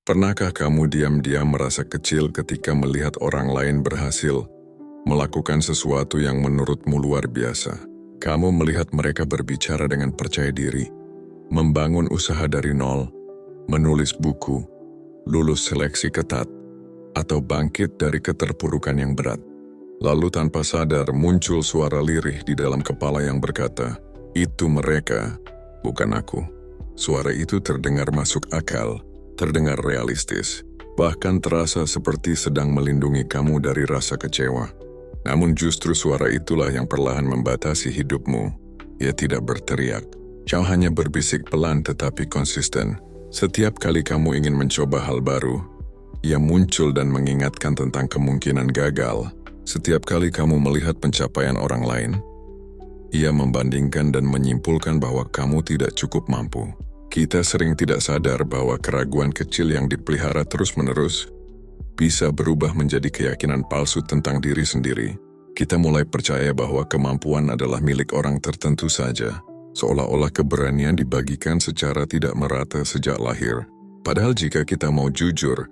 Pernahkah kamu diam-diam merasa kecil ketika melihat orang lain berhasil melakukan sesuatu yang menurutmu luar biasa? Kamu melihat mereka berbicara dengan percaya diri, membangun usaha dari nol, menulis buku, lulus seleksi ketat, atau bangkit dari keterpurukan yang berat. Lalu tanpa sadar muncul suara lirih di dalam kepala yang berkata, "Itu mereka, bukan aku." Suara itu terdengar masuk akal, terdengar realistis, bahkan terasa seperti sedang melindungi kamu dari rasa kecewa. Namun justru suara itulah yang perlahan membatasi hidupmu. Ia tidak berteriak, ia hanya berbisik pelan tetapi konsisten. Setiap kali kamu ingin mencoba hal baru, ia muncul dan mengingatkan tentang kemungkinan gagal. Setiap kali kamu melihat pencapaian orang lain, ia membandingkan dan menyimpulkan bahwa kamu tidak cukup mampu. Kita sering tidak sadar bahwa keraguan kecil yang dipelihara terus-menerus bisa berubah menjadi keyakinan palsu tentang diri sendiri. Kita mulai percaya bahwa kemampuan adalah milik orang tertentu saja, seolah-olah keberanian dibagikan secara tidak merata sejak lahir. Padahal jika kita mau jujur,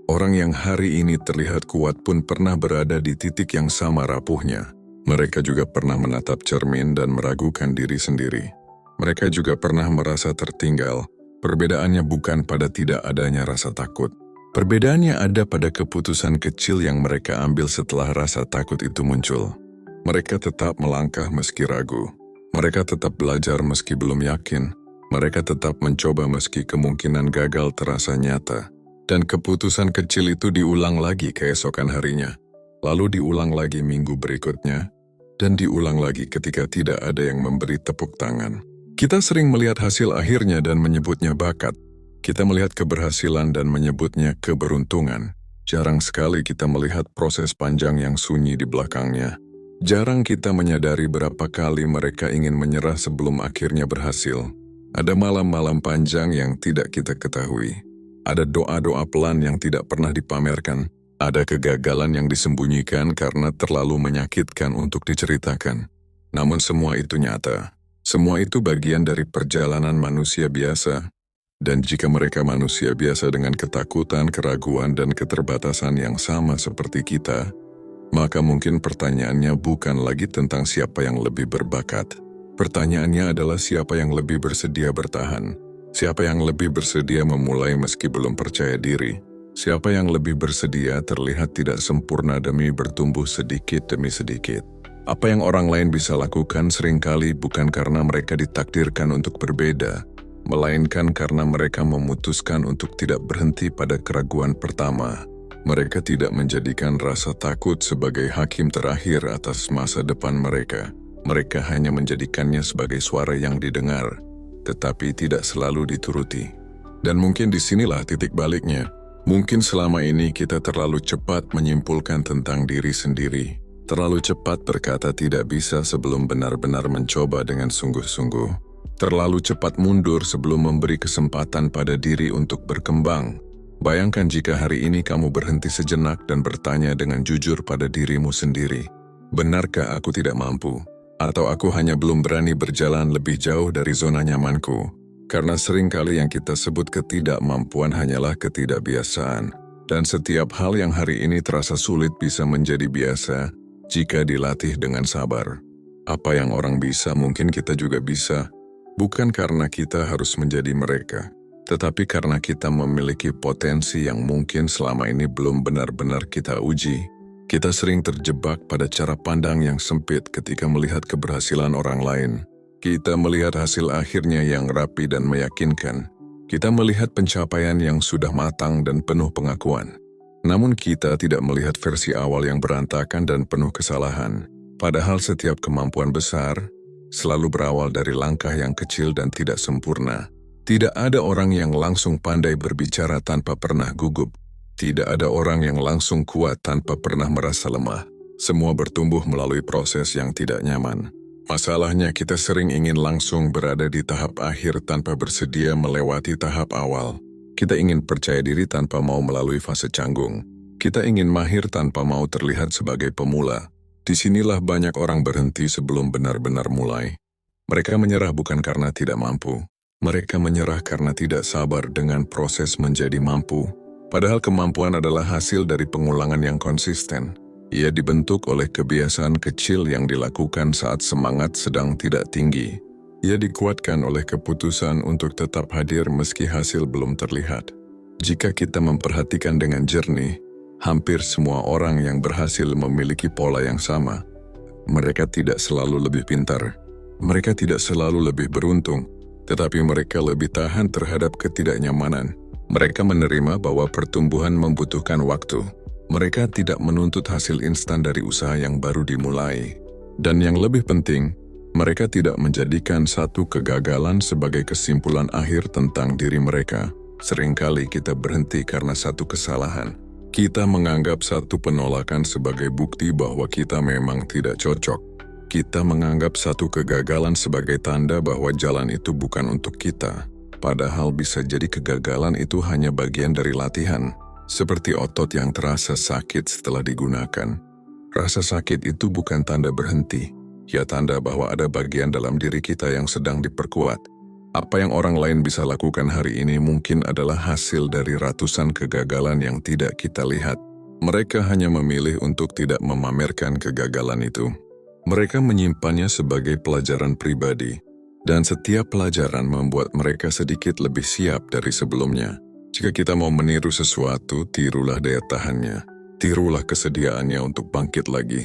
orang yang hari ini terlihat kuat pun pernah berada di titik yang sama rapuhnya. Mereka juga pernah menatap cermin dan meragukan diri sendiri. Mereka juga pernah merasa tertinggal. Perbedaannya bukan pada tidak adanya rasa takut. Perbedaannya ada pada keputusan kecil yang mereka ambil setelah rasa takut itu muncul. Mereka tetap melangkah meski ragu. Mereka tetap belajar meski belum yakin. Mereka tetap mencoba meski kemungkinan gagal terasa nyata. Dan keputusan kecil itu diulang lagi keesokan harinya. Lalu diulang lagi minggu berikutnya. Dan diulang lagi ketika tidak ada yang memberi tepuk tangan. Kita sering melihat hasil akhirnya dan menyebutnya bakat. Kita melihat keberhasilan dan menyebutnya keberuntungan. Jarang sekali kita melihat proses panjang yang sunyi di belakangnya. Jarang kita menyadari berapa kali mereka ingin menyerah sebelum akhirnya berhasil. Ada malam-malam panjang yang tidak kita ketahui. Ada doa-doa pelan yang tidak pernah dipamerkan. Ada kegagalan yang disembunyikan karena terlalu menyakitkan untuk diceritakan. Namun semua itu nyata. Semua itu bagian dari perjalanan manusia biasa. Dan jika mereka manusia biasa dengan ketakutan, keraguan, dan keterbatasan yang sama seperti kita, maka mungkin pertanyaannya bukan lagi tentang siapa yang lebih berbakat. Pertanyaannya adalah siapa yang lebih bersedia bertahan. Siapa yang lebih bersedia memulai meski belum percaya diri. Siapa yang lebih bersedia terlihat tidak sempurna demi bertumbuh sedikit demi sedikit. Apa yang orang lain bisa lakukan seringkali bukan karena mereka ditakdirkan untuk berbeda, melainkan karena mereka memutuskan untuk tidak berhenti pada keraguan pertama. Mereka tidak menjadikan rasa takut sebagai hakim terakhir atas masa depan mereka. Mereka hanya menjadikannya sebagai suara yang didengar, tetapi tidak selalu dituruti. Dan mungkin disinilah titik baliknya. Mungkin selama ini kita terlalu cepat menyimpulkan tentang diri sendiri. Terlalu cepat berkata tidak bisa sebelum benar-benar mencoba dengan sungguh-sungguh. Terlalu cepat mundur sebelum memberi kesempatan pada diri untuk berkembang. Bayangkan jika hari ini kamu berhenti sejenak dan bertanya dengan jujur pada dirimu sendiri. Benarkah aku tidak mampu? Atau aku hanya belum berani berjalan lebih jauh dari zona nyamanku? Karena seringkali yang kita sebut ketidakmampuan hanyalah ketidakbiasaan. Dan setiap hal yang hari ini terasa sulit bisa menjadi biasa jika dilatih dengan sabar. Apa yang orang bisa mungkin kita juga bisa. Bukan karena kita harus menjadi mereka, tetapi karena kita memiliki potensi yang mungkin selama ini belum benar-benar kita uji. Kita sering terjebak pada cara pandang yang sempit ketika melihat keberhasilan orang lain. Kita melihat hasil akhirnya yang rapi dan meyakinkan. Kita melihat pencapaian yang sudah matang dan penuh pengakuan. Namun kita tidak melihat versi awal yang berantakan dan penuh kesalahan. Padahal setiap kemampuan besar selalu berawal dari langkah yang kecil dan tidak sempurna. Tidak ada orang yang langsung pandai berbicara tanpa pernah gugup. Tidak ada orang yang langsung kuat tanpa pernah merasa lemah. Semua bertumbuh melalui proses yang tidak nyaman. Masalahnya kita sering ingin langsung berada di tahap akhir tanpa bersedia melewati tahap awal. Kita ingin percaya diri tanpa mau melalui fase canggung. Kita ingin mahir tanpa mau terlihat sebagai pemula. Disinilah banyak orang berhenti sebelum benar-benar mulai. Mereka menyerah bukan karena tidak mampu, Mereka menyerah karena tidak sabar dengan proses menjadi mampu. Padahal kemampuan adalah hasil dari pengulangan yang konsisten. Ia dibentuk oleh kebiasaan kecil yang dilakukan saat semangat sedang tidak tinggi. Ia dikuatkan oleh keputusan untuk tetap hadir meski hasil belum terlihat. Jika kita memperhatikan dengan jernih, hampir semua orang yang berhasil memiliki pola yang sama. Mereka tidak selalu lebih pintar, mereka tidak selalu lebih beruntung, tetapi mereka lebih tahan terhadap ketidaknyamanan. Mereka menerima bahwa pertumbuhan membutuhkan waktu. Mereka tidak menuntut hasil instan dari usaha yang baru dimulai. Dan yang lebih penting, mereka tidak menjadikan satu kegagalan sebagai kesimpulan akhir tentang diri mereka. Seringkali kita berhenti karena satu kesalahan. Kita menganggap satu penolakan sebagai bukti bahwa kita memang tidak cocok. Kita menganggap satu kegagalan sebagai tanda bahwa jalan itu bukan untuk kita. Padahal bisa jadi kegagalan itu hanya bagian dari latihan. Seperti otot yang terasa sakit setelah digunakan. Rasa sakit itu bukan tanda berhenti. Ya tanda bahwa ada bagian dalam diri kita yang sedang diperkuat. Apa yang orang lain bisa lakukan hari ini mungkin adalah hasil dari ratusan kegagalan yang tidak kita lihat. Mereka hanya memilih untuk tidak memamerkan kegagalan itu. Mereka menyimpannya sebagai pelajaran pribadi, dan setiap pelajaran membuat mereka sedikit lebih siap dari sebelumnya. Jika kita mau meniru sesuatu, tirulah daya tahannya. Tirulah kesediaannya untuk bangkit lagi.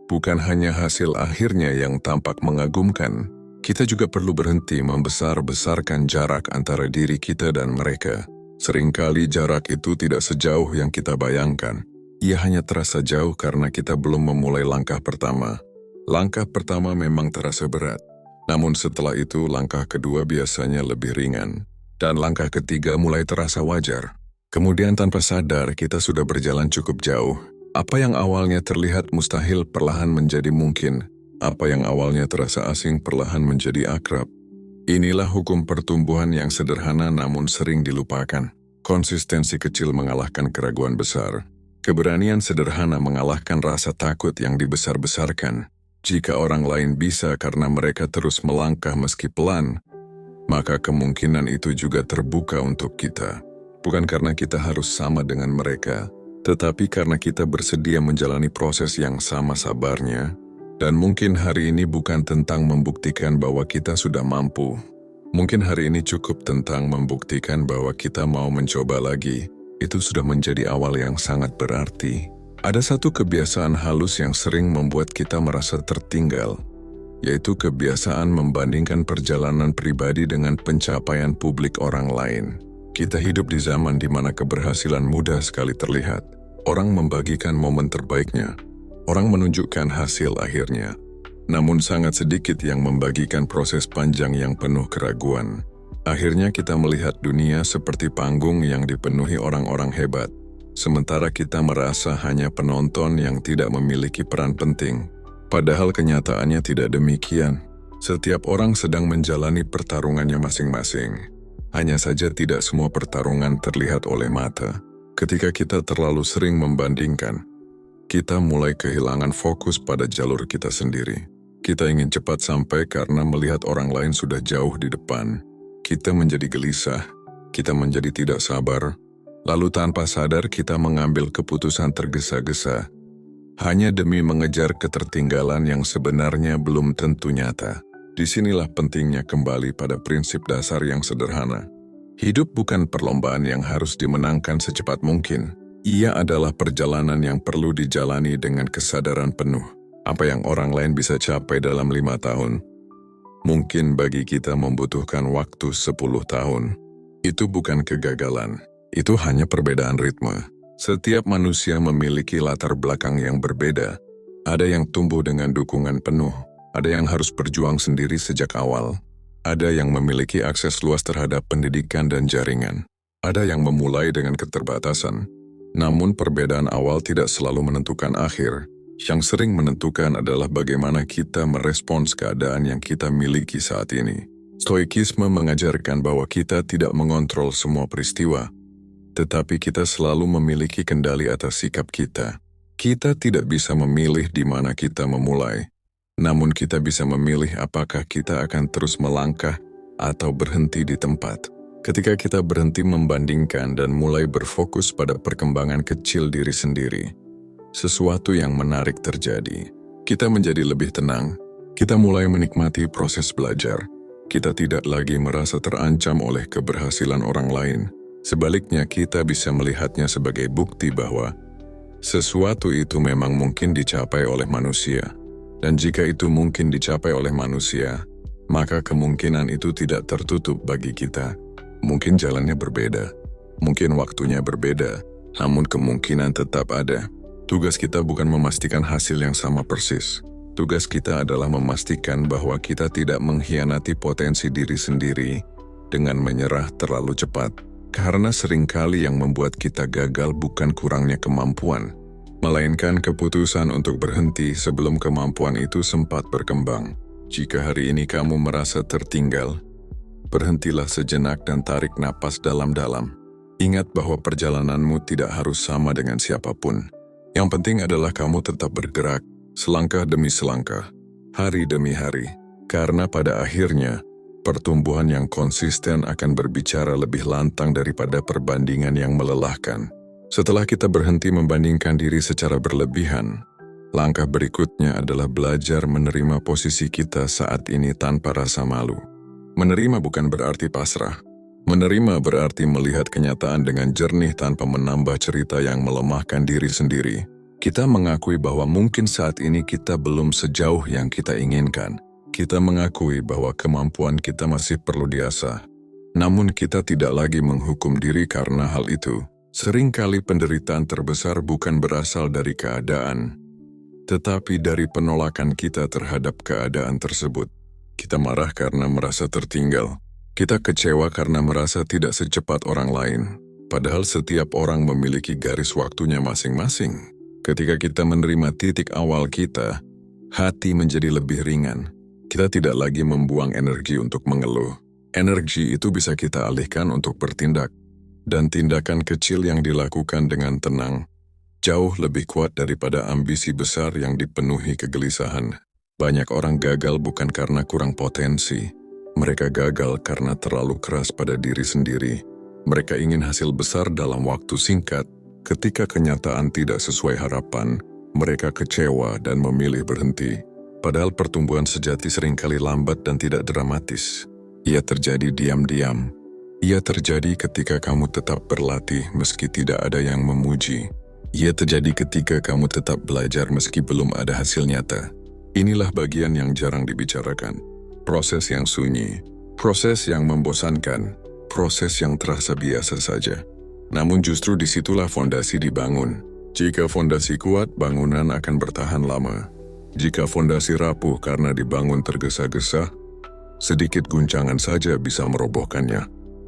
Bukan hanya hasil akhirnya yang tampak mengagumkan, kita juga perlu berhenti membesar-besarkan jarak antara diri kita dan mereka. Seringkali jarak itu tidak sejauh yang kita bayangkan. Ia hanya terasa jauh karena kita belum memulai langkah pertama. Langkah pertama memang terasa berat. Namun setelah itu langkah kedua biasanya lebih ringan. Dan langkah ketiga mulai terasa wajar. Kemudian tanpa sadar kita sudah berjalan cukup jauh. Apa yang awalnya terlihat mustahil perlahan menjadi mungkin. Apa yang awalnya terasa asing perlahan menjadi akrab. Inilah hukum pertumbuhan yang sederhana namun sering dilupakan. Konsistensi kecil mengalahkan keraguan besar. Keberanian sederhana mengalahkan rasa takut yang dibesar-besarkan. Jika orang lain bisa karena mereka terus melangkah meski pelan, maka kemungkinan itu juga terbuka untuk kita. Bukan karena kita harus sama dengan mereka, tetapi karena kita bersedia menjalani proses yang sama sabarnya. Dan mungkin hari ini bukan tentang membuktikan bahwa kita sudah mampu. Mungkin hari ini cukup tentang membuktikan bahwa kita mau mencoba lagi. Itu sudah menjadi awal yang sangat berarti. Ada satu kebiasaan halus yang sering membuat kita merasa tertinggal, yaitu kebiasaan membandingkan perjalanan pribadi dengan pencapaian publik orang lain. Kita hidup di zaman di mana keberhasilan mudah sekali terlihat. Orang membagikan momen terbaiknya. Orang menunjukkan hasil akhirnya, namun sangat sedikit yang membagikan proses panjang yang penuh keraguan. Akhirnya kita melihat dunia seperti panggung yang dipenuhi orang-orang hebat, sementara kita merasa hanya penonton yang tidak memiliki peran penting. Padahal kenyataannya tidak demikian. Setiap orang sedang menjalani pertarungannya masing-masing. Hanya saja tidak semua pertarungan terlihat oleh mata. Ketika kita terlalu sering membandingkan, kita mulai kehilangan fokus pada jalur kita sendiri. Kita ingin cepat sampai karena melihat orang lain sudah jauh di depan. Kita menjadi gelisah, kita menjadi tidak sabar, lalu tanpa sadar kita mengambil keputusan tergesa-gesa, hanya demi mengejar ketertinggalan yang sebenarnya belum tentu nyata. Disinilah pentingnya kembali pada prinsip dasar yang sederhana. Hidup bukan perlombaan yang harus dimenangkan secepat mungkin. Ia adalah perjalanan yang perlu dijalani dengan kesadaran penuh. Apa yang orang lain bisa capai dalam 5 tahun, mungkin bagi kita membutuhkan waktu 10 tahun. Itu bukan kegagalan, itu hanya perbedaan ritme. Setiap manusia memiliki latar belakang yang berbeda. Ada yang tumbuh dengan dukungan penuh, ada yang harus berjuang sendiri sejak awal, ada yang memiliki akses luas terhadap pendidikan dan jaringan, ada yang memulai dengan keterbatasan. Namun perbedaan awal tidak selalu menentukan akhir. Yang sering menentukan adalah bagaimana kita merespons keadaan yang kita miliki saat ini. Stoikisme mengajarkan bahwa kita tidak mengontrol semua peristiwa, tetapi kita selalu memiliki kendali atas sikap kita. Kita tidak bisa memilih di mana kita memulai, namun kita bisa memilih apakah kita akan terus melangkah atau berhenti di tempat. Ketika kita berhenti membandingkan dan mulai berfokus pada perkembangan kecil diri sendiri, sesuatu yang menarik terjadi. Kita menjadi lebih tenang, kita mulai menikmati proses belajar. Kita tidak lagi merasa terancam oleh keberhasilan orang lain. Sebaliknya, kita bisa melihatnya sebagai bukti bahwa sesuatu itu memang mungkin dicapai oleh manusia. Dan jika itu mungkin dicapai oleh manusia, maka kemungkinan itu tidak tertutup bagi kita. Mungkin jalannya berbeda, mungkin waktunya berbeda, namun kemungkinan tetap ada. Tugas kita bukan memastikan hasil yang sama persis. Tugas kita adalah memastikan bahwa kita tidak mengkhianati potensi diri sendiri dengan menyerah terlalu cepat. Karena seringkali yang membuat kita gagal bukan kurangnya kemampuan, melainkan keputusan untuk berhenti sebelum kemampuan itu sempat berkembang. Jika hari ini kamu merasa tertinggal, berhentilah sejenak dan tarik napas dalam-dalam. Ingat bahwa perjalananmu tidak harus sama dengan siapapun. Yang penting adalah kamu tetap bergerak, selangkah demi selangkah, hari demi hari. Karena pada akhirnya, pertumbuhan yang konsisten akan berbicara lebih lantang daripada perbandingan yang melelahkan. Setelah kita berhenti membandingkan diri secara berlebihan, langkah berikutnya adalah belajar menerima posisi kita saat ini tanpa rasa malu. Menerima bukan berarti pasrah. Menerima berarti melihat kenyataan dengan jernih tanpa menambah cerita yang melemahkan diri sendiri. Kita mengakui bahwa mungkin saat ini kita belum sejauh yang kita inginkan. Kita mengakui bahwa kemampuan kita masih perlu diasah. Namun kita tidak lagi menghukum diri karena hal itu. Seringkali penderitaan terbesar bukan berasal dari keadaan, tetapi dari penolakan kita terhadap keadaan tersebut. Kita marah karena merasa tertinggal. Kita kecewa karena merasa tidak secepat orang lain. Padahal setiap orang memiliki garis waktunya masing-masing. Ketika kita menerima titik awal kita, hati menjadi lebih ringan. Kita tidak lagi membuang energi untuk mengeluh. Energi itu bisa kita alihkan untuk bertindak. Dan tindakan kecil yang dilakukan dengan tenang, jauh lebih kuat daripada ambisi besar yang dipenuhi kegelisahan. Banyak orang gagal bukan karena kurang potensi. Mereka gagal karena terlalu keras pada diri sendiri. Mereka ingin hasil besar dalam waktu singkat. Ketika kenyataan tidak sesuai harapan, mereka kecewa dan memilih berhenti. Padahal pertumbuhan sejati seringkali lambat dan tidak dramatis. Ia terjadi diam-diam. Ia terjadi ketika kamu tetap berlatih meski tidak ada yang memuji. Ia terjadi ketika kamu tetap belajar meski belum ada hasil nyata. Inilah bagian yang jarang dibicarakan. Proses yang sunyi, proses yang membosankan, proses yang terasa biasa saja. Namun justru disitulah fondasi dibangun. Jika fondasi kuat, bangunan akan bertahan lama. Jika fondasi rapuh karena dibangun tergesa-gesa, sedikit guncangan saja bisa merobohkannya.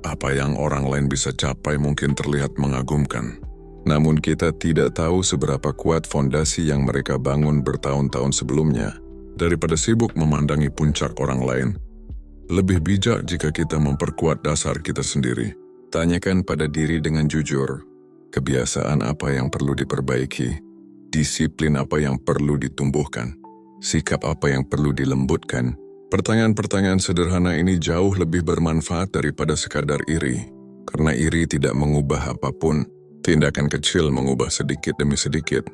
Apa yang orang lain bisa capai mungkin terlihat mengagumkan. Namun kita tidak tahu seberapa kuat fondasi yang mereka bangun bertahun-tahun sebelumnya. Daripada sibuk memandangi puncak orang lain, lebih bijak jika kita memperkuat dasar kita sendiri. Tanyakan pada diri dengan jujur, kebiasaan apa yang perlu diperbaiki, disiplin apa yang perlu ditumbuhkan, sikap apa yang perlu dilembutkan. Pertanyaan-pertanyaan sederhana ini jauh lebih bermanfaat daripada sekadar iri. Karena iri tidak mengubah apapun, tindakan kecil mengubah sedikit demi sedikit.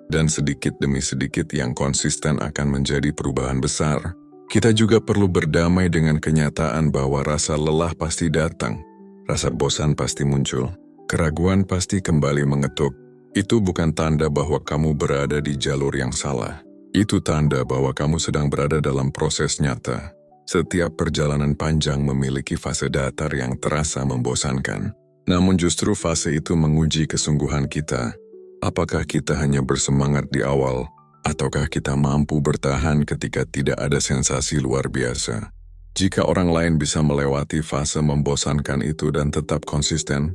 Dan sedikit demi sedikit yang konsisten akan menjadi perubahan besar. Kita juga perlu berdamai dengan kenyataan bahwa rasa lelah pasti datang. Rasa bosan pasti muncul. Keraguan pasti kembali mengetuk. Itu bukan tanda bahwa kamu berada di jalur yang salah. Itu tanda bahwa kamu sedang berada dalam proses nyata. Setiap perjalanan panjang memiliki fase datar yang terasa membosankan. Namun justru fase itu menguji kesungguhan kita. Apakah kita hanya bersemangat di awal, ataukah kita mampu bertahan ketika tidak ada sensasi luar biasa? Jika orang lain bisa melewati fase membosankan itu dan tetap konsisten,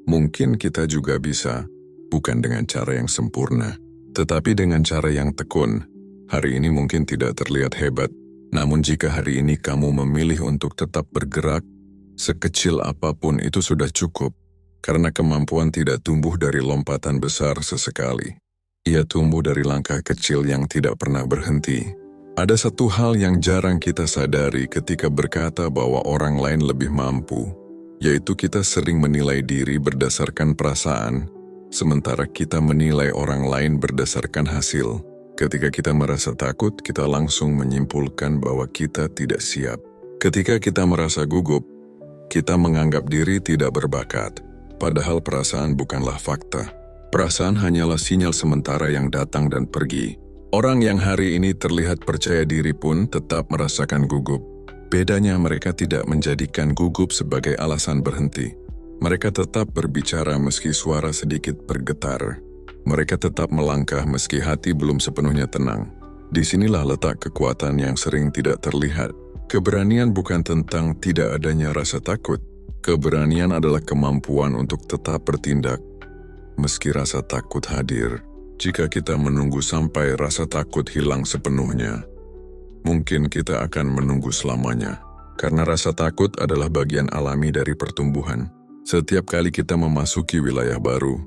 mungkin kita juga bisa, bukan dengan cara yang sempurna, tetapi dengan cara yang tekun. Hari ini mungkin tidak terlihat hebat, namun jika hari ini kamu memilih untuk tetap bergerak, sekecil apapun itu sudah cukup. Karena kemampuan tidak tumbuh dari lompatan besar sesekali. Ia tumbuh dari langkah kecil yang tidak pernah berhenti. Ada satu hal yang jarang kita sadari ketika berkata bahwa orang lain lebih mampu, yaitu kita sering menilai diri berdasarkan perasaan, sementara kita menilai orang lain berdasarkan hasil. Ketika kita merasa takut, kita langsung menyimpulkan bahwa kita tidak siap. Ketika kita merasa gugup, kita menganggap diri tidak berbakat, padahal perasaan bukanlah fakta. Perasaan hanyalah sinyal sementara yang datang dan pergi. Orang yang hari ini terlihat percaya diri pun tetap merasakan gugup. Bedanya mereka tidak menjadikan gugup sebagai alasan berhenti. Mereka tetap berbicara meski suara sedikit bergetar. Mereka tetap melangkah meski hati belum sepenuhnya tenang. Disinilah letak kekuatan yang sering tidak terlihat. Keberanian bukan tentang tidak adanya rasa takut. Keberanian adalah kemampuan untuk tetap bertindak meski rasa takut hadir. Jika kita menunggu sampai rasa takut hilang sepenuhnya, mungkin kita akan menunggu selamanya. Karena rasa takut adalah bagian alami dari pertumbuhan. Setiap kali kita memasuki wilayah baru,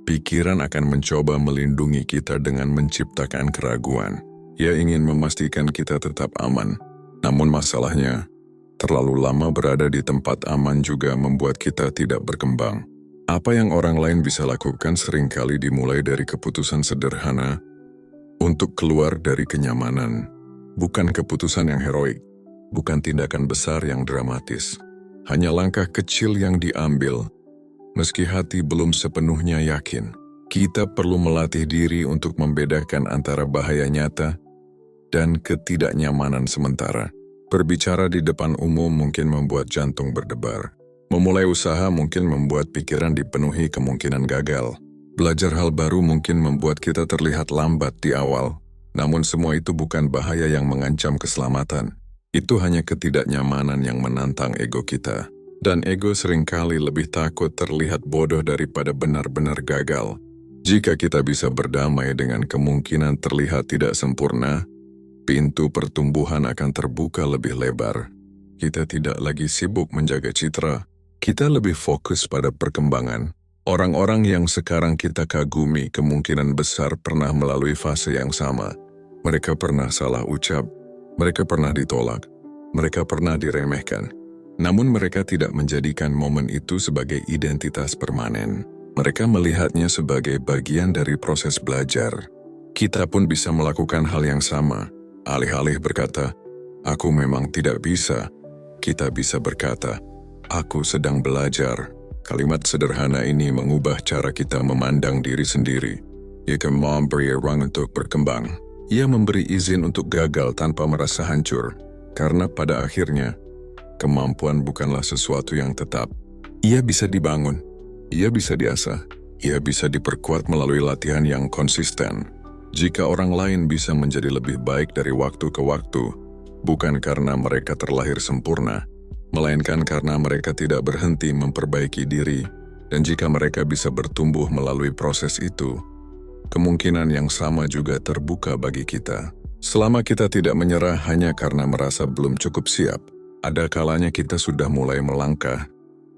pikiran akan mencoba melindungi kita dengan menciptakan keraguan. Ia ingin memastikan kita tetap aman. Namun masalahnya, terlalu lama berada di tempat aman juga membuat kita tidak berkembang. Apa yang orang lain bisa lakukan seringkali dimulai dari keputusan sederhana untuk keluar dari kenyamanan. Bukan keputusan yang heroik, bukan tindakan besar yang dramatis. Hanya langkah kecil yang diambil, meski hati belum sepenuhnya yakin. Kita perlu melatih diri untuk membedakan antara bahaya nyata dan ketidaknyamanan sementara. Berbicara di depan umum mungkin membuat jantung berdebar. Memulai usaha mungkin membuat pikiran dipenuhi kemungkinan gagal. Belajar hal baru mungkin membuat kita terlihat lambat di awal. Namun semua itu bukan bahaya yang mengancam keselamatan. Itu hanya ketidaknyamanan yang menantang ego kita. Dan ego seringkali lebih takut terlihat bodoh daripada benar-benar gagal. Jika kita bisa berdamai dengan kemungkinan terlihat tidak sempurna, pintu pertumbuhan akan terbuka lebih lebar. Kita tidak lagi sibuk menjaga citra. Kita lebih fokus pada perkembangan. Orang-orang yang sekarang kita kagumi kemungkinan besar pernah melalui fase yang sama. Mereka pernah salah ucap, mereka pernah ditolak, mereka pernah diremehkan. Namun mereka tidak menjadikan momen itu sebagai identitas permanen. Mereka melihatnya sebagai bagian dari proses belajar. Kita pun bisa melakukan hal yang sama. Alih-alih berkata, "Aku memang tidak bisa," kita bisa berkata, "Aku sedang belajar." Kalimat sederhana ini mengubah cara kita memandang diri sendiri. Ia memberi ruang untuk berkembang. Ia memberi izin untuk gagal tanpa merasa hancur. Karena pada akhirnya, kemampuan bukanlah sesuatu yang tetap. Ia bisa dibangun, ia bisa diasah, ia bisa diperkuat melalui latihan yang konsisten. Jika orang lain bisa menjadi lebih baik dari waktu ke waktu, bukan karena mereka terlahir sempurna, melainkan karena mereka tidak berhenti memperbaiki diri, dan jika mereka bisa bertumbuh melalui proses itu, kemungkinan yang sama juga terbuka bagi kita. Selama kita tidak menyerah hanya karena merasa belum cukup siap, ada kalanya kita sudah mulai melangkah,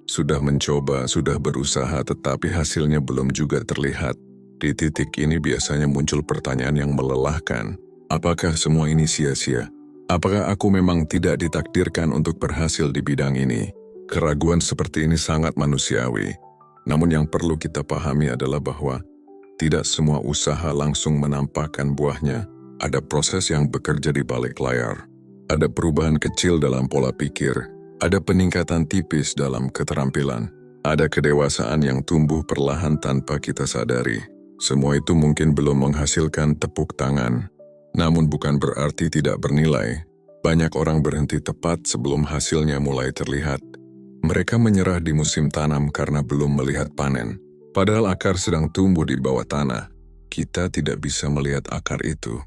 sudah mencoba, sudah berusaha, tetapi hasilnya belum juga terlihat. Di titik ini biasanya muncul pertanyaan yang melelahkan. Apakah semua ini sia-sia? Apakah aku memang tidak ditakdirkan untuk berhasil di bidang ini? Keraguan seperti ini sangat manusiawi. Namun yang perlu kita pahami adalah bahwa tidak semua usaha langsung menampakkan buahnya. Ada proses yang bekerja di balik layar. Ada perubahan kecil dalam pola pikir. Ada peningkatan tipis dalam keterampilan. Ada kedewasaan yang tumbuh perlahan tanpa kita sadari. Semua itu mungkin belum menghasilkan tepuk tangan. Namun bukan berarti tidak bernilai. Banyak orang berhenti tepat sebelum hasilnya mulai terlihat. Mereka menyerah di musim tanam karena belum melihat panen. Padahal akar sedang tumbuh di bawah tanah. Kita tidak bisa melihat akar itu.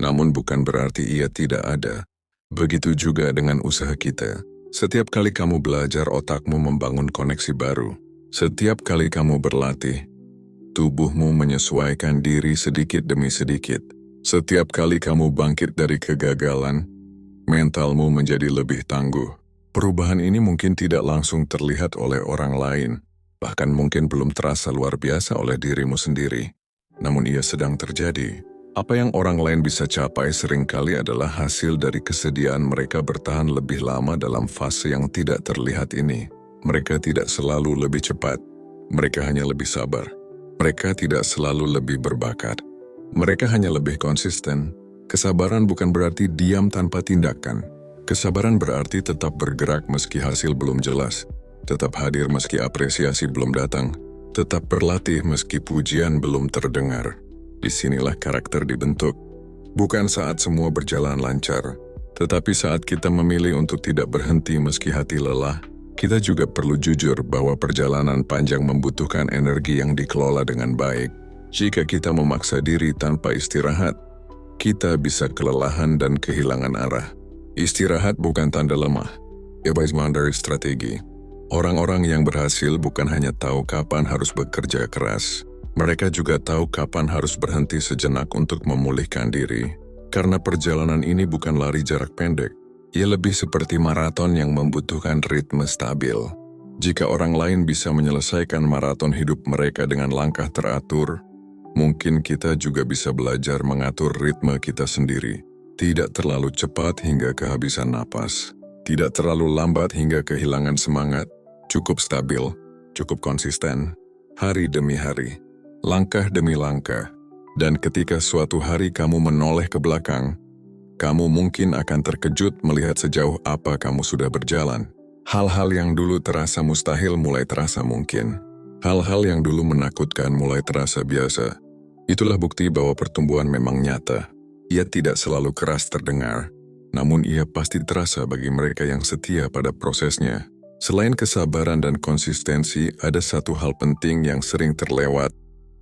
Namun bukan berarti ia tidak ada. Begitu juga dengan usaha kita. Setiap kali kamu belajar, otakmu membangun koneksi baru. Setiap kali kamu berlatih, tubuhmu menyesuaikan diri sedikit demi sedikit. Setiap kali kamu bangkit dari kegagalan, mentalmu menjadi lebih tangguh. Perubahan ini mungkin tidak langsung terlihat oleh orang lain, bahkan mungkin belum terasa luar biasa oleh dirimu sendiri. Namun ia sedang terjadi. Apa yang orang lain bisa capai seringkali adalah hasil dari kesediaan mereka bertahan lebih lama dalam fase yang tidak terlihat ini. Mereka tidak selalu lebih cepat, mereka hanya lebih sabar. Mereka tidak selalu lebih berbakat, mereka hanya lebih konsisten. Kesabaran bukan berarti diam tanpa tindakan. Kesabaran berarti tetap bergerak meski hasil belum jelas, tetap hadir meski apresiasi belum datang, tetap berlatih meski pujian belum terdengar. Disinilah karakter dibentuk. Bukan saat semua berjalan lancar, tetapi saat kita memilih untuk tidak berhenti meski hati lelah. Kita juga perlu jujur bahwa perjalanan panjang membutuhkan energi yang dikelola dengan baik. Jika kita memaksa diri tanpa istirahat, kita bisa kelelahan dan kehilangan arah. Istirahat bukan tanda lemah, itu bagian dari strategi. Orang-orang yang berhasil bukan hanya tahu kapan harus bekerja keras, mereka juga tahu kapan harus berhenti sejenak untuk memulihkan diri. Karena perjalanan ini bukan lari jarak pendek, ia lebih seperti maraton yang membutuhkan ritme stabil. Jika orang lain bisa menyelesaikan maraton hidup mereka dengan langkah teratur, mungkin kita juga bisa belajar mengatur ritme kita sendiri. Tidak terlalu cepat hingga kehabisan napas, tidak terlalu lambat hingga kehilangan semangat, cukup stabil, cukup konsisten, hari demi hari. Langkah demi langkah, dan ketika suatu hari kamu menoleh ke belakang, kamu mungkin akan terkejut melihat sejauh apa kamu sudah berjalan. Hal-hal yang dulu terasa mustahil mulai terasa mungkin. Hal-hal yang dulu menakutkan mulai terasa biasa. Itulah bukti bahwa pertumbuhan memang nyata. Ia tidak selalu keras terdengar, namun ia pasti terasa bagi mereka yang setia pada prosesnya. Selain kesabaran dan konsistensi, ada satu hal penting yang sering terlewat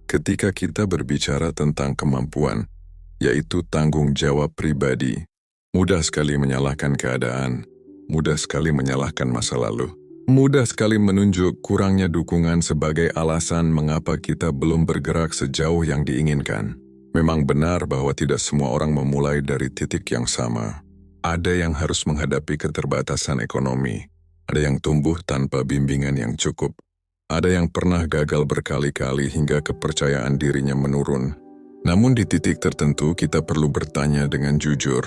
ketika kita berbicara tentang kemampuan, yaitu tanggung jawab pribadi. Mudah sekali menyalahkan keadaan, mudah sekali menyalahkan masa lalu, mudah sekali menunjuk kurangnya dukungan sebagai alasan mengapa kita belum bergerak sejauh yang diinginkan. Memang benar bahwa tidak semua orang memulai dari titik yang sama. Ada yang harus menghadapi keterbatasan ekonomi, ada yang tumbuh tanpa bimbingan yang cukup, ada yang pernah gagal berkali-kali hingga kepercayaan dirinya menurun. Namun di titik tertentu kita perlu bertanya dengan jujur,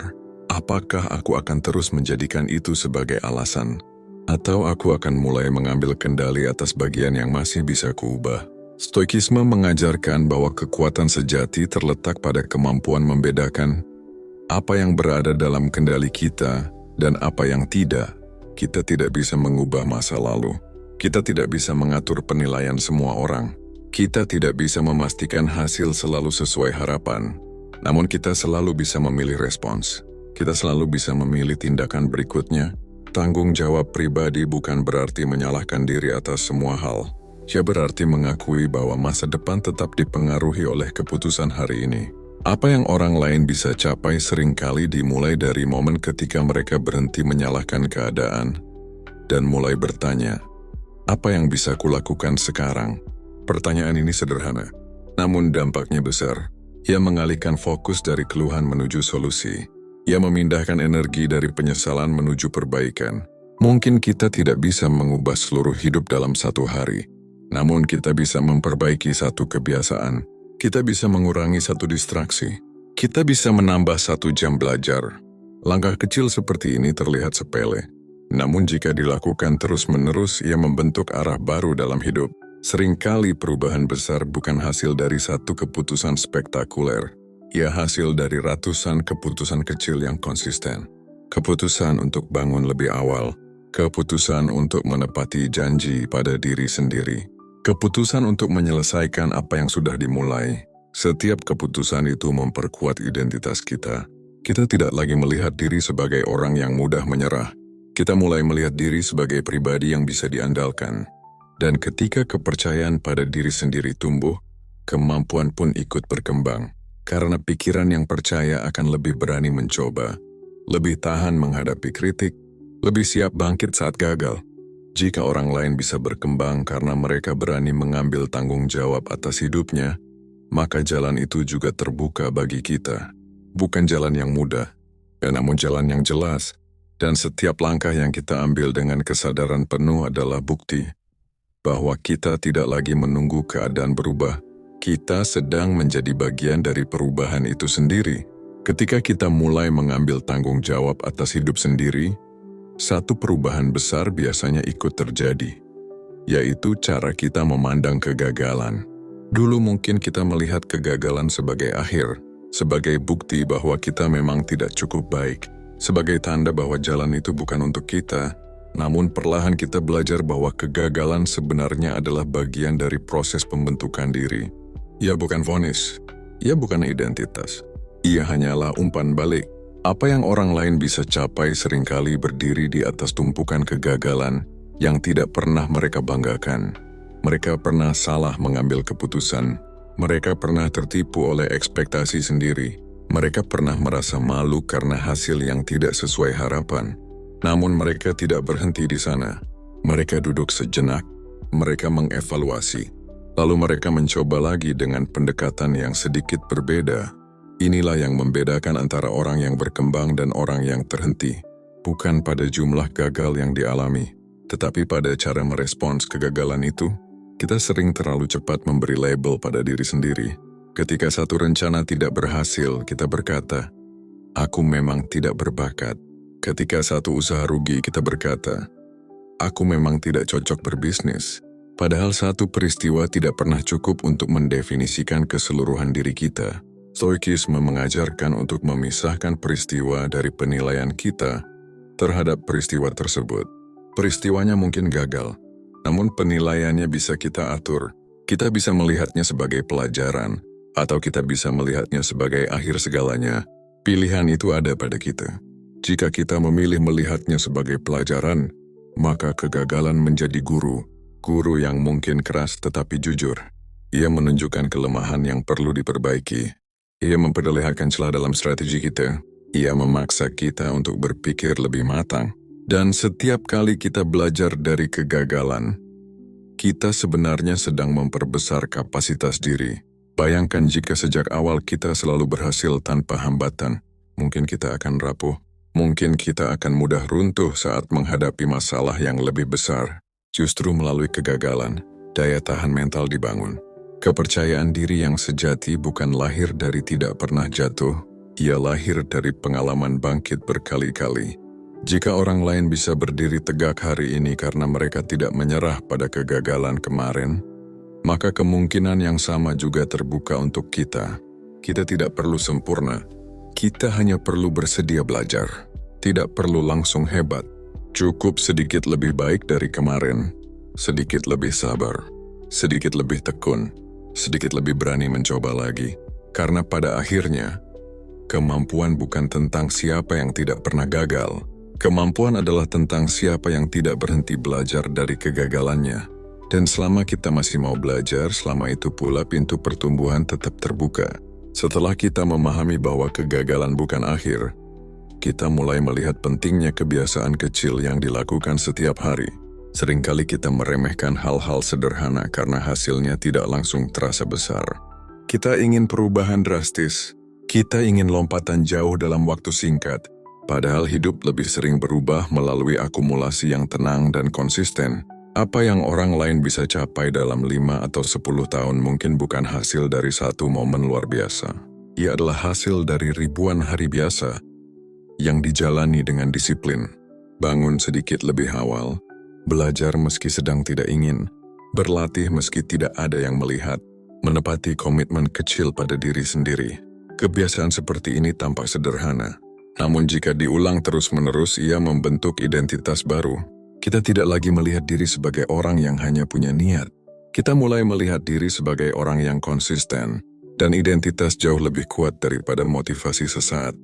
apakah aku akan terus menjadikan itu sebagai alasan? Atau aku akan mulai mengambil kendali atas bagian yang masih bisa kuubah? Stoikisme mengajarkan bahwa kekuatan sejati terletak pada kemampuan membedakan apa yang berada dalam kendali kita dan apa yang tidak. Kita tidak bisa mengubah masa lalu. Kita tidak bisa mengatur penilaian semua orang. Kita tidak bisa memastikan hasil selalu sesuai harapan. Namun kita selalu bisa memilih respons. Kita selalu bisa memilih tindakan berikutnya. Tanggung jawab pribadi bukan berarti menyalahkan diri atas semua hal. Ia berarti mengakui bahwa masa depan tetap dipengaruhi oleh keputusan hari ini. Apa yang orang lain bisa capai seringkali dimulai dari momen ketika mereka berhenti menyalahkan keadaan dan mulai bertanya, apa yang bisa kulakukan sekarang? Pertanyaan ini sederhana, namun dampaknya besar. Ia mengalihkan fokus dari keluhan menuju solusi. Ia memindahkan energi dari penyesalan menuju perbaikan. Mungkin kita tidak bisa mengubah seluruh hidup dalam satu hari, namun kita bisa memperbaiki satu kebiasaan. Kita bisa mengurangi satu distraksi. Kita bisa menambah 1 jam belajar. Langkah kecil seperti ini terlihat sepele. Namun jika dilakukan terus-menerus, ia membentuk arah baru dalam hidup. Seringkali perubahan besar bukan hasil dari satu keputusan spektakuler. Ia hasil dari ratusan keputusan kecil yang konsisten. Keputusan untuk bangun lebih awal. Keputusan untuk menepati janji pada diri sendiri. Keputusan untuk menyelesaikan apa yang sudah dimulai. Setiap keputusan itu memperkuat identitas kita. Kita tidak lagi melihat diri sebagai orang yang mudah menyerah. Kita mulai melihat diri sebagai pribadi yang bisa diandalkan. Dan ketika kepercayaan pada diri sendiri tumbuh, kemampuan pun ikut berkembang. Karena pikiran yang percaya akan lebih berani mencoba, lebih tahan menghadapi kritik, lebih siap bangkit saat gagal. Jika orang lain bisa berkembang karena mereka berani mengambil tanggung jawab atas hidupnya, maka jalan itu juga terbuka bagi kita. Bukan jalan yang mudah, namun jalan yang jelas. Dan setiap langkah yang kita ambil dengan kesadaran penuh adalah bukti bahwa kita tidak lagi menunggu keadaan berubah, Kita sedang menjadi bagian dari perubahan itu sendiri. Ketika kita mulai mengambil tanggung jawab atas hidup sendiri, satu perubahan besar biasanya ikut terjadi, yaitu cara kita memandang kegagalan. Dulu mungkin kita melihat kegagalan sebagai akhir, sebagai bukti bahwa kita memang tidak cukup baik, sebagai tanda bahwa jalan itu bukan untuk kita. Namun perlahan kita belajar bahwa kegagalan sebenarnya adalah bagian dari proses pembentukan diri. Ia bukan vonis, ia bukan identitas. Ia hanyalah umpan balik. Apa yang orang lain bisa capai seringkali berdiri di atas tumpukan kegagalan yang tidak pernah mereka banggakan. Mereka pernah salah mengambil keputusan. Mereka pernah tertipu oleh ekspektasi sendiri. Mereka pernah merasa malu karena hasil yang tidak sesuai harapan. Namun mereka tidak berhenti di sana. Mereka duduk sejenak. Mereka mengevaluasi. Lalu mereka mencoba lagi dengan pendekatan yang sedikit berbeda. Inilah yang membedakan antara orang yang berkembang dan orang yang terhenti. Bukan pada jumlah gagal yang dialami, tetapi pada cara merespons kegagalan itu. Kita sering terlalu cepat memberi label pada diri sendiri. Ketika satu rencana tidak berhasil, kita berkata, "Aku memang tidak berbakat." Ketika satu usaha rugi, kita berkata, "Aku memang tidak cocok berbisnis." Padahal satu peristiwa tidak pernah cukup untuk mendefinisikan keseluruhan diri kita. Stoikisme mengajarkan untuk memisahkan peristiwa dari penilaian kita terhadap peristiwa tersebut. Peristiwanya mungkin gagal, namun penilaiannya bisa kita atur. Kita bisa melihatnya sebagai pelajaran, atau kita bisa melihatnya sebagai akhir segalanya. Pilihan itu ada pada kita. Jika kita memilih melihatnya sebagai pelajaran, maka kegagalan menjadi guru yang mungkin keras tetapi jujur. Ia menunjukkan kelemahan yang perlu diperbaiki. Ia memperlihatkan celah dalam strategi kita. Ia memaksa kita untuk berpikir lebih matang. Dan setiap kali kita belajar dari kegagalan, kita sebenarnya sedang memperbesar kapasitas diri. Bayangkan jika sejak awal kita selalu berhasil tanpa hambatan, mungkin kita akan rapuh. Mungkin kita akan mudah runtuh saat menghadapi masalah yang lebih besar. Justru melalui kegagalan, daya tahan mental dibangun. Kepercayaan diri yang sejati bukan lahir dari tidak pernah jatuh, ia lahir dari pengalaman bangkit berkali-kali. Jika orang lain bisa berdiri tegak hari ini karena mereka tidak menyerah pada kegagalan kemarin, maka kemungkinan yang sama juga terbuka untuk kita. Kita tidak perlu sempurna, kita hanya perlu bersedia belajar. Tidak perlu langsung hebat, cukup sedikit lebih baik dari kemarin, sedikit lebih sabar, sedikit lebih tekun, sedikit lebih berani mencoba lagi. Karena pada akhirnya, kemampuan bukan tentang siapa yang tidak pernah gagal. Kemampuan adalah tentang siapa yang tidak berhenti belajar dari kegagalannya. Dan selama kita masih mau belajar, selama itu pula pintu pertumbuhan tetap terbuka. Setelah kita memahami bahwa kegagalan bukan akhir, kita mulai melihat pentingnya kebiasaan kecil yang dilakukan setiap hari. Seringkali kita meremehkan hal-hal sederhana karena hasilnya tidak langsung terasa besar. Kita ingin perubahan drastis. Kita ingin lompatan jauh dalam waktu singkat. Padahal hidup lebih sering berubah melalui akumulasi yang tenang dan konsisten. Apa yang orang lain bisa capai dalam 5 atau 10 tahun mungkin bukan hasil dari satu momen luar biasa. Ia adalah hasil dari ribuan hari biasa yang dijalani dengan disiplin. Bangun sedikit lebih awal, belajar meski sedang tidak ingin, berlatih meski tidak ada yang melihat, menepati komitmen kecil pada diri sendiri. Kebiasaan seperti ini tampak sederhana, namun jika diulang terus-menerus ia membentuk identitas baru. Kita tidak lagi melihat diri sebagai orang yang hanya punya niat. Kita mulai melihat diri sebagai orang yang konsisten, dan identitas jauh lebih kuat daripada motivasi sesaat.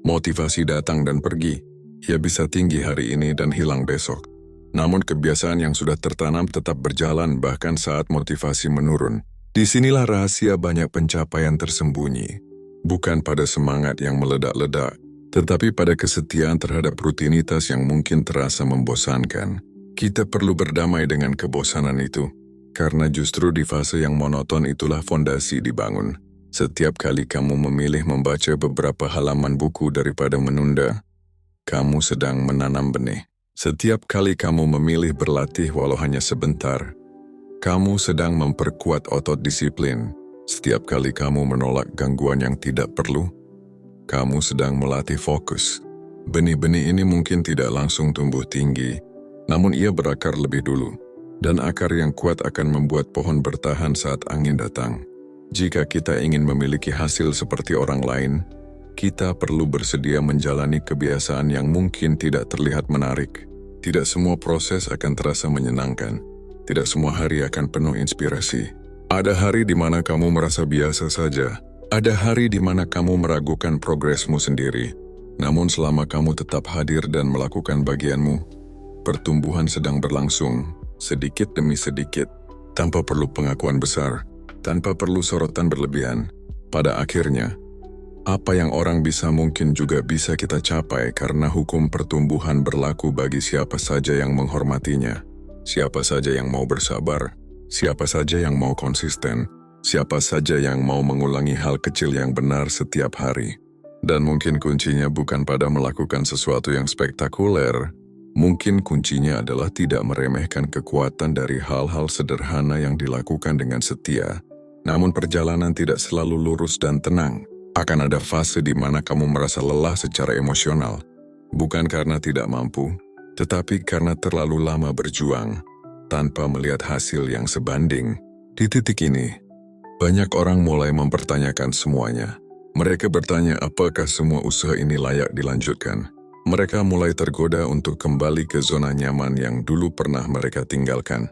Motivasi datang dan pergi. Ia bisa tinggi hari ini dan hilang besok. Namun kebiasaan yang sudah tertanam tetap berjalan bahkan saat motivasi menurun. Disinilah rahasia banyak pencapaian tersembunyi. Bukan pada semangat yang meledak-ledak, tetapi pada kesetiaan terhadap rutinitas yang mungkin terasa membosankan. Kita perlu berdamai dengan kebosanan itu, karena justru di fase yang monoton itulah fondasi dibangun. Setiap kali kamu memilih membaca beberapa halaman buku daripada menunda, kamu sedang menanam benih. Setiap kali kamu memilih berlatih walau hanya sebentar, kamu sedang memperkuat otot disiplin. Setiap kali kamu menolak gangguan yang tidak perlu, kamu sedang melatih fokus. Benih-benih ini mungkin tidak langsung tumbuh tinggi, namun ia berakar lebih dulu. Dan akar yang kuat akan membuat pohon bertahan saat angin datang. Jika kita ingin memiliki hasil seperti orang lain, kita perlu bersedia menjalani kebiasaan yang mungkin tidak terlihat menarik. Tidak semua proses akan terasa menyenangkan. Tidak semua hari akan penuh inspirasi. Ada hari di mana kamu merasa biasa saja. Ada hari di mana kamu meragukan progresmu sendiri. Namun selama kamu tetap hadir dan melakukan bagianmu, pertumbuhan sedang berlangsung, sedikit demi sedikit, tanpa perlu pengakuan besar, tanpa perlu sorotan berlebihan. Pada akhirnya, apa yang orang bisa mungkin juga bisa kita capai karena hukum pertumbuhan berlaku bagi siapa saja yang menghormatinya, siapa saja yang mau bersabar, siapa saja yang mau konsisten, siapa saja yang mau mengulangi hal kecil yang benar setiap hari. Dan mungkin kuncinya bukan pada melakukan sesuatu yang spektakuler. Mungkin kuncinya adalah tidak meremehkan kekuatan dari hal-hal sederhana yang dilakukan dengan setia. Namun perjalanan tidak selalu lurus dan tenang. Akan ada fase di mana kamu merasa lelah secara emosional. Bukan karena tidak mampu, tetapi karena terlalu lama berjuang, tanpa melihat hasil yang sebanding. Di titik ini, banyak orang mulai mempertanyakan semuanya. Mereka bertanya apakah semua usaha ini layak dilanjutkan. Mereka mulai tergoda untuk kembali ke zona nyaman yang dulu pernah mereka tinggalkan.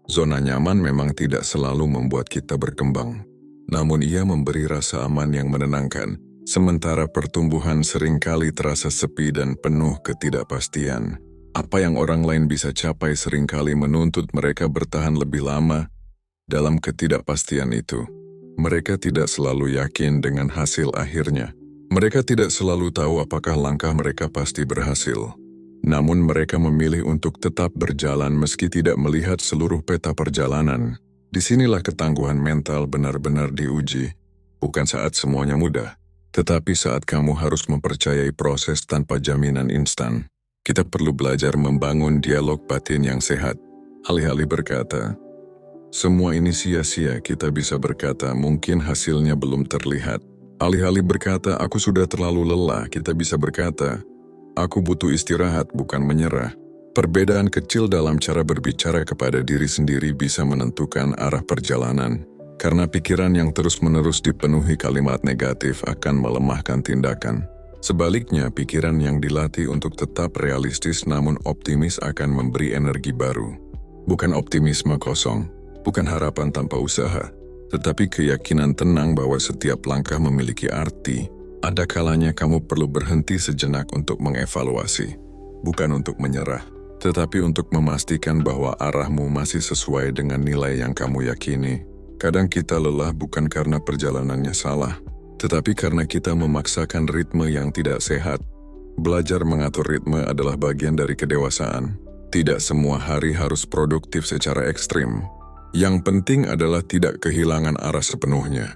Zona nyaman memang tidak selalu membuat kita berkembang, namun ia memberi rasa aman yang menenangkan, sementara pertumbuhan seringkali terasa sepi dan penuh ketidakpastian. Apa yang orang lain bisa capai seringkali menuntut mereka bertahan lebih lama dalam ketidakpastian itu. Mereka tidak selalu yakin dengan hasil akhirnya. Mereka tidak selalu tahu apakah langkah mereka pasti berhasil. Namun mereka memilih untuk tetap berjalan meski tidak melihat seluruh peta perjalanan. Disinilah ketangguhan mental benar-benar diuji. Bukan saat semuanya mudah, tetapi saat kamu harus mempercayai proses tanpa jaminan instan. Kita perlu belajar membangun dialog batin yang sehat. Alih-alih berkata, semua ini sia-sia, kita bisa berkata mungkin hasilnya belum terlihat. Alih-alih berkata, aku sudah terlalu lelah, kita bisa berkata, aku butuh istirahat, bukan menyerah. Perbedaan kecil dalam cara berbicara kepada diri sendiri bisa menentukan arah perjalanan. Karena pikiran yang terus-menerus dipenuhi kalimat negatif akan melemahkan tindakan. Sebaliknya, pikiran yang dilatih untuk tetap realistis namun optimis akan memberi energi baru. Bukan optimisme kosong, bukan harapan tanpa usaha, tetapi keyakinan tenang bahwa setiap langkah memiliki arti. Ada kalanya kamu perlu berhenti sejenak untuk mengevaluasi. Bukan untuk menyerah, tetapi untuk memastikan bahwa arahmu masih sesuai dengan nilai yang kamu yakini. Kadang kita lelah bukan karena perjalanannya salah, tetapi karena kita memaksakan ritme yang tidak sehat. Belajar mengatur ritme adalah bagian dari kedewasaan. Tidak semua hari harus produktif secara ekstrim. Yang penting adalah tidak kehilangan arah sepenuhnya.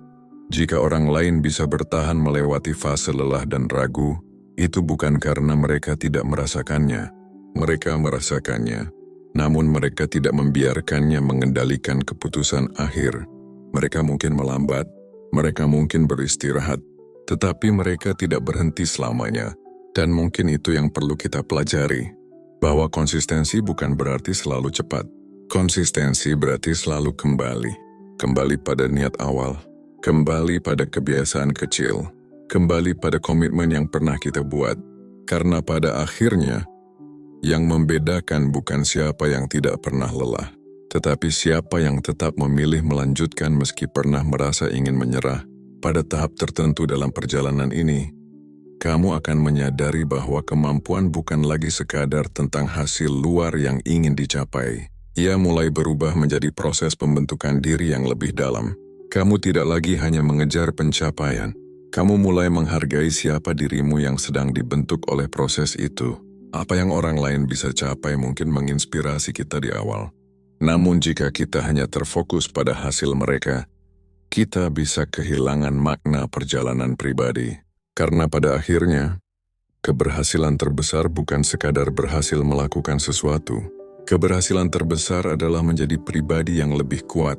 Jika orang lain bisa bertahan melewati fase lelah dan ragu, itu bukan karena mereka tidak merasakannya. Mereka merasakannya, namun mereka tidak membiarkannya mengendalikan keputusan akhir. Mereka mungkin melambat, mereka mungkin beristirahat, tetapi mereka tidak berhenti selamanya. Dan mungkin itu yang perlu kita pelajari, bahwa konsistensi bukan berarti selalu cepat. Konsistensi berarti selalu kembali pada niat awal, kembali pada kebiasaan kecil, kembali pada komitmen yang pernah kita buat. Karena pada akhirnya, yang membedakan bukan siapa yang tidak pernah lelah, tetapi siapa yang tetap memilih melanjutkan meski pernah merasa ingin menyerah. Pada tahap tertentu dalam perjalanan ini, kamu akan menyadari bahwa kemampuan bukan lagi sekadar tentang hasil luar yang ingin dicapai. Ia mulai berubah menjadi proses pembentukan diri yang lebih dalam. Kamu tidak lagi hanya mengejar pencapaian. Kamu mulai menghargai siapa dirimu yang sedang dibentuk oleh proses itu. Apa yang orang lain bisa capai mungkin menginspirasi kita di awal. Namun jika kita hanya terfokus pada hasil mereka, kita bisa kehilangan makna perjalanan pribadi. Karena pada akhirnya, keberhasilan terbesar bukan sekadar berhasil melakukan sesuatu. Keberhasilan terbesar adalah menjadi pribadi yang lebih kuat,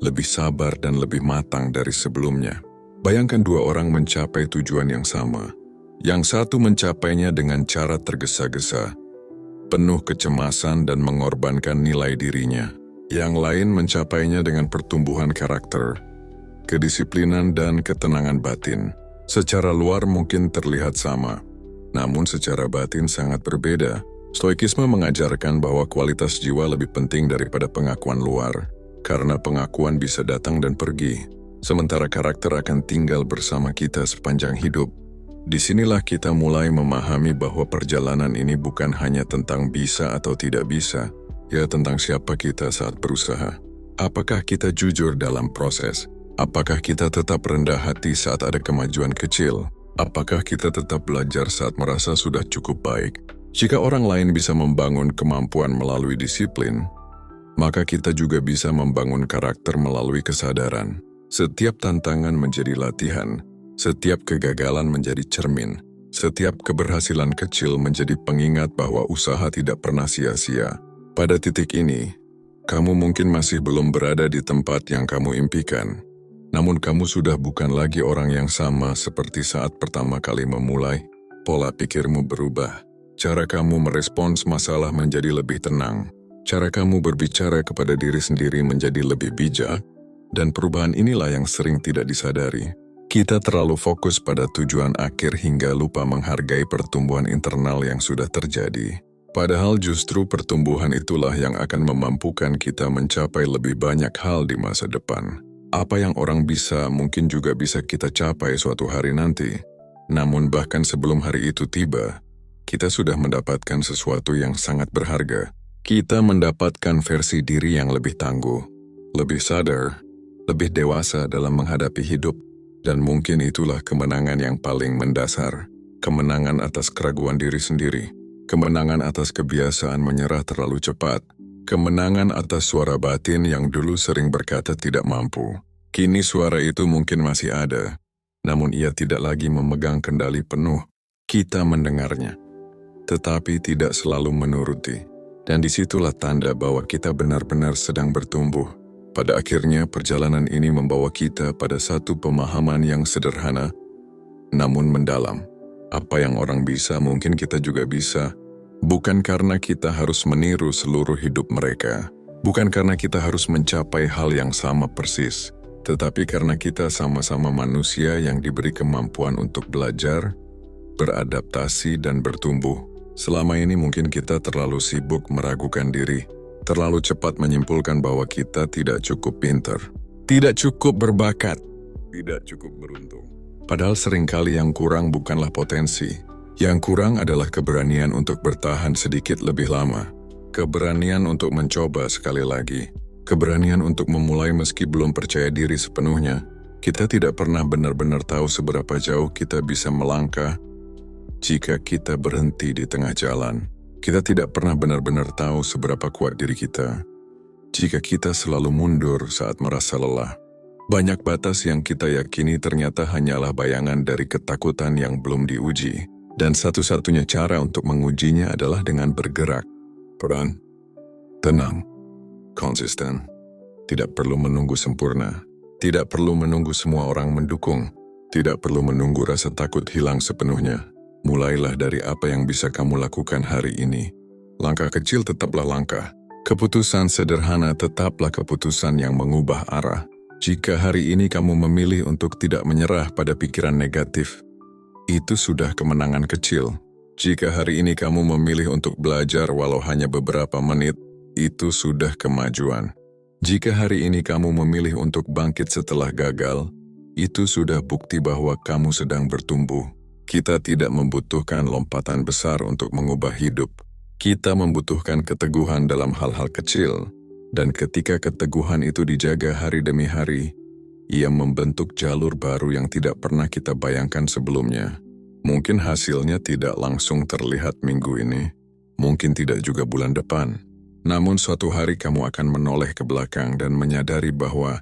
lebih sabar dan lebih matang dari sebelumnya. Bayangkan dua orang mencapai tujuan yang sama. Yang satu mencapainya dengan cara tergesa-gesa, penuh kecemasan dan mengorbankan nilai dirinya. Yang lain mencapainya dengan pertumbuhan karakter, kedisiplinan dan ketenangan batin. Secara luar mungkin terlihat sama, namun secara batin sangat berbeda. Stoikisme mengajarkan bahwa kualitas jiwa lebih penting daripada pengakuan luar, karena pengakuan bisa datang dan pergi, sementara karakter akan tinggal bersama kita sepanjang hidup. Disinilah kita mulai memahami bahwa perjalanan ini bukan hanya tentang bisa atau tidak bisa, ya tentang siapa kita saat berusaha. Apakah kita jujur dalam proses? Apakah kita tetap rendah hati saat ada kemajuan kecil? Apakah kita tetap belajar saat merasa sudah cukup baik? Jika orang lain bisa membangun kemampuan melalui disiplin, maka kita juga bisa membangun karakter melalui kesadaran. Setiap tantangan menjadi latihan, setiap kegagalan menjadi cermin, setiap keberhasilan kecil menjadi pengingat bahwa usaha tidak pernah sia-sia. Pada titik ini, kamu mungkin masih belum berada di tempat yang kamu impikan. Namun kamu sudah bukan lagi orang yang sama seperti saat pertama kali memulai. Pola pikirmu berubah. Cara kamu merespons masalah menjadi lebih tenang. Cara kamu berbicara kepada diri sendiri menjadi lebih bijak. Dan perubahan inilah yang sering tidak disadari. Kita terlalu fokus pada tujuan akhir hingga lupa menghargai pertumbuhan internal yang sudah terjadi. Padahal justru pertumbuhan itulah yang akan memampukan kita mencapai lebih banyak hal di masa depan. Apa yang orang bisa mungkin juga bisa kita capai suatu hari nanti. Namun bahkan sebelum hari itu tiba, kita sudah mendapatkan sesuatu yang sangat berharga. Kita mendapatkan versi diri yang lebih tangguh, lebih sadar, lebih dewasa dalam menghadapi hidup. Dan mungkin itulah kemenangan yang paling mendasar. Kemenangan atas keraguan diri sendiri. Kemenangan atas kebiasaan menyerah terlalu cepat. Kemenangan atas suara batin yang dulu sering berkata tidak mampu. Kini suara itu mungkin masih ada, namun ia tidak lagi memegang kendali penuh. Kita mendengarnya, tetapi tidak selalu menuruti. Dan disitulah tanda bahwa kita benar-benar sedang bertumbuh. Pada akhirnya, perjalanan ini membawa kita pada satu pemahaman yang sederhana, namun mendalam. Apa yang orang bisa, mungkin kita juga bisa. Bukan karena kita harus meniru seluruh hidup mereka. Bukan karena kita harus mencapai hal yang sama persis. Tetapi karena kita sama-sama manusia yang diberi kemampuan untuk belajar, beradaptasi, dan bertumbuh. Selama ini mungkin kita terlalu sibuk meragukan diri. Terlalu cepat menyimpulkan bahwa kita tidak cukup pintar, tidak cukup berbakat, tidak cukup beruntung. Padahal seringkali yang kurang bukanlah potensi. Yang kurang adalah keberanian untuk bertahan sedikit lebih lama. Keberanian untuk mencoba sekali lagi. Keberanian untuk memulai meski belum percaya diri sepenuhnya. Kita tidak pernah benar-benar tahu seberapa jauh kita bisa melangkah jika kita berhenti di tengah jalan. Kita tidak pernah benar-benar tahu seberapa kuat diri kita jika kita selalu mundur saat merasa lelah. Banyak batas yang kita yakini ternyata hanyalah bayangan dari ketakutan yang belum diuji. Dan satu-satunya cara untuk mengujinya adalah dengan bergerak. Peran, tenang, konsisten. Tidak perlu menunggu sempurna. Tidak perlu menunggu semua orang mendukung. Tidak perlu menunggu rasa takut hilang sepenuhnya. Mulailah dari apa yang bisa kamu lakukan hari ini. Langkah kecil tetaplah langkah. Keputusan sederhana tetaplah keputusan yang mengubah arah. Jika hari ini kamu memilih untuk tidak menyerah pada pikiran negatif, itu sudah kemenangan kecil. Jika hari ini kamu memilih untuk belajar walau hanya beberapa menit, itu sudah kemajuan. Jika hari ini kamu memilih untuk bangkit setelah gagal, itu sudah bukti bahwa kamu sedang bertumbuh. Kita tidak membutuhkan lompatan besar untuk mengubah hidup. Kita membutuhkan keteguhan dalam hal-hal kecil. Dan ketika keteguhan itu dijaga hari demi hari, ia membentuk jalur baru yang tidak pernah kita bayangkan sebelumnya. Mungkin hasilnya tidak langsung terlihat minggu ini, mungkin tidak juga bulan depan. Namun suatu hari kamu akan menoleh ke belakang dan menyadari bahwa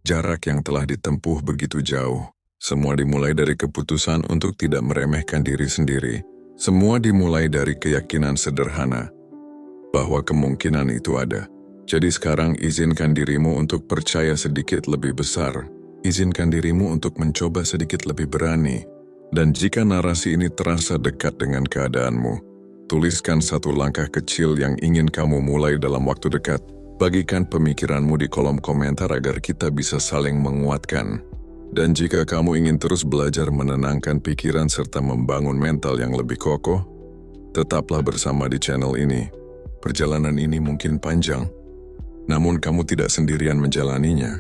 jarak yang telah ditempuh begitu jauh. Semua dimulai dari keputusan untuk tidak meremehkan diri sendiri. Semua dimulai dari keyakinan sederhana bahwa kemungkinan itu ada. Jadi sekarang izinkan dirimu untuk percaya sedikit lebih besar. Izinkan dirimu untuk mencoba sedikit lebih berani. Dan jika narasi ini terasa dekat dengan keadaanmu, tuliskan satu langkah kecil yang ingin kamu mulai dalam waktu dekat. Bagikan pemikiranmu di kolom komentar agar kita bisa saling menguatkan. Dan jika kamu ingin terus belajar menenangkan pikiran serta membangun mental yang lebih kokoh, tetaplah bersama di channel ini. Perjalanan ini mungkin panjang, namun kamu tidak sendirian menjalaninya.